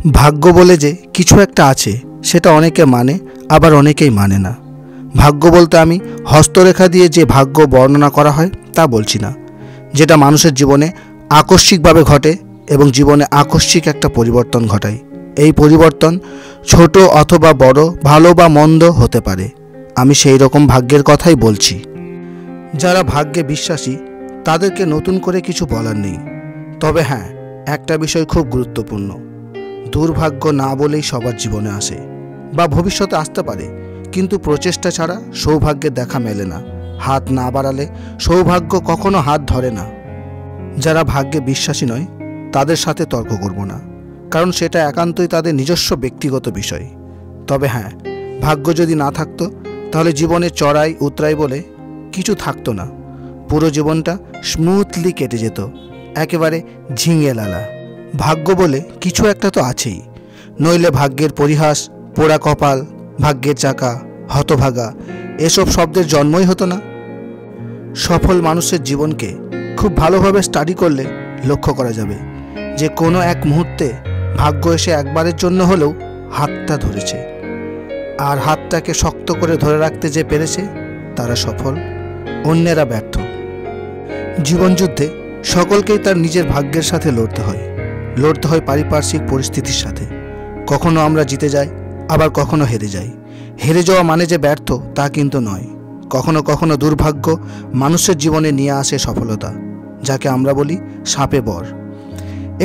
ভাগ্য বলে যে কিছু একটা আছে সেটা অনেকে মানে, আবার অনেকেই মানে না। ভাগ্য বলতে আমি হস্তরেখা দিয়ে যে ভাগ্য বর্ণনা করা হয় তা বলছি না, যেটা মানুষের জীবনে আকস্মিকভাবে ঘটে এবং জীবনে আকস্মিক একটা পরিবর্তন ঘটায়। এই পরিবর্তন ছোট অথবা বড়, ভালো বা মন্দ হতে পারে। আমি সেই রকম ভাগ্যের কথাই বলছি। যারা ভাগ্যে বিশ্বাসী তাদেরকে নতুন করে কিছু বলার নেই। তবে হ্যাঁ, একটা বিষয় খুব গুরুত্বপূর্ণ, দুর্ভাগ্য না বলেই সবার জীবনে আসে বা ভবিষ্যতে আসতে পারে, কিন্তু প্রচেষ্টা ছাড়া সৌভাগ্যের দেখা মেলে না। হাত না বাড়ালে সৌভাগ্য কখনো হাত ধরে না। যারা ভাগ্যে বিশ্বাসী নয় তাদের সাথে তর্ক করব না, কারণ সেটা একান্তই তাদের নিজস্ব ব্যক্তিগত বিষয়। তবে হ্যাঁ, ভাগ্য যদি না থাকতো তাহলে জীবনে চড়াই উতরাই বলে কিছু থাকতো না। পুরো জীবনটা স্মুথলি কেটে যেত, একেবারে ঝিঙে লালা। ভাগ্য বলে কিছু একটা তো আছেই, নইলে ভাগ্যের পরিহাস, পোড়া কপাল, ভাগ্যের চাকা, হতভাগা এসব শব্দের জন্মই হতো না। সফল মানুষের জীবনকে খুব ভালোভাবে স্টাডি করলে লক্ষ্য করা যাবে যে কোনো এক মুহূর্তে ভাগ্য এসে একবারের জন্য হলেও হাতটা ধরেছে, আর হাতটাকে শক্ত করে ধরে রাখতে যে পেরেছে তারা সফল, অন্যেরা ব্যর্থ। জীবনযুদ্ধে সকলকেই তার নিজের ভাগ্যের সাথে লড়তে হয় পারিপার্শ্বিক পরিস্থিতির সাথে। কখনো আমরা জিতে যাই, আবার কখনো হেরে যাই। হেরে যাওয়া মানে যে ব্যর্থ তা কিন্তু নয়। কখনো কখনো দুর্ভাগ্য মানুষের জীবনে নিয়ে আসে সফলতা, যাকে আমরা বলি সাপে বর।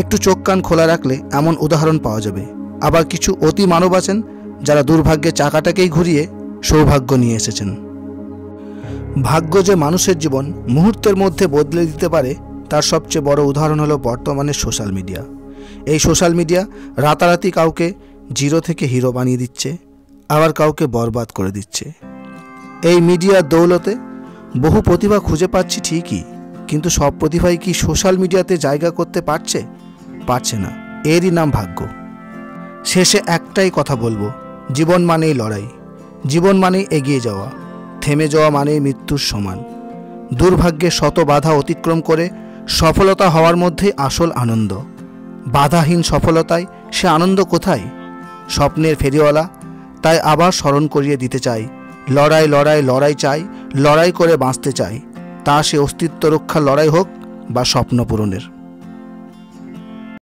একটু চোখ কান খোলা রাখলে এমন উদাহরণ পাওয়া যাবে। আবার কিছু অতি মানব আছেন যারা দুর্ভাগ্যের চাকাটাকেই ঘুরিয়ে সৌভাগ্য নিয়ে এসেছেন। ভাগ্য যে মানুষের জীবন মুহূর্তের মধ্যে বদলে দিতে পারে তার সবচেয়ে বড় উদাহরণ হলো বর্তমানে সোশ্যাল মিডিয়া। এই সোশ্যাল মিডিয়া রাতারাতি কাউকে জিরো থেকে হিরো বানিয়ে দিচ্ছে, আবার কাউকে বরবাদ করে দিচ্ছে। এই মিডিয়ার দৌলতে বহু প্রতিভা খুঁজে পাচ্ছি ঠিকই, কিন্তু সব প্রতিভাই কি সোশ্যাল মিডিয়াতে জায়গা করতে পারছে না। এরই নাম ভাগ্য। শেষে একটাই কথা বলবো, জীবন মানেই লড়াই, জীবন মানেই এগিয়ে যাওয়া। থেমে যাওয়া মানেই মৃত্যুর সমান। দুর্ভাগ্যের শত বাধা অতিক্রম করে সফলতা হওয়ার মধ্যেই আসল আনন্দ। বাধাহীন সফলতায় সে আনন্দ কোথায়? স্বপ্নের ফেরিওয়ালা তাই আবার স্মরণ করিয়ে দিতে চাই, লড়াই লড়াই লড়াই চাই, লড়াই করে বাঁচতে চাই। তা সে অস্তিত্ব রক্ষার লড়াই হোক বা স্বপ্ন পূরণের।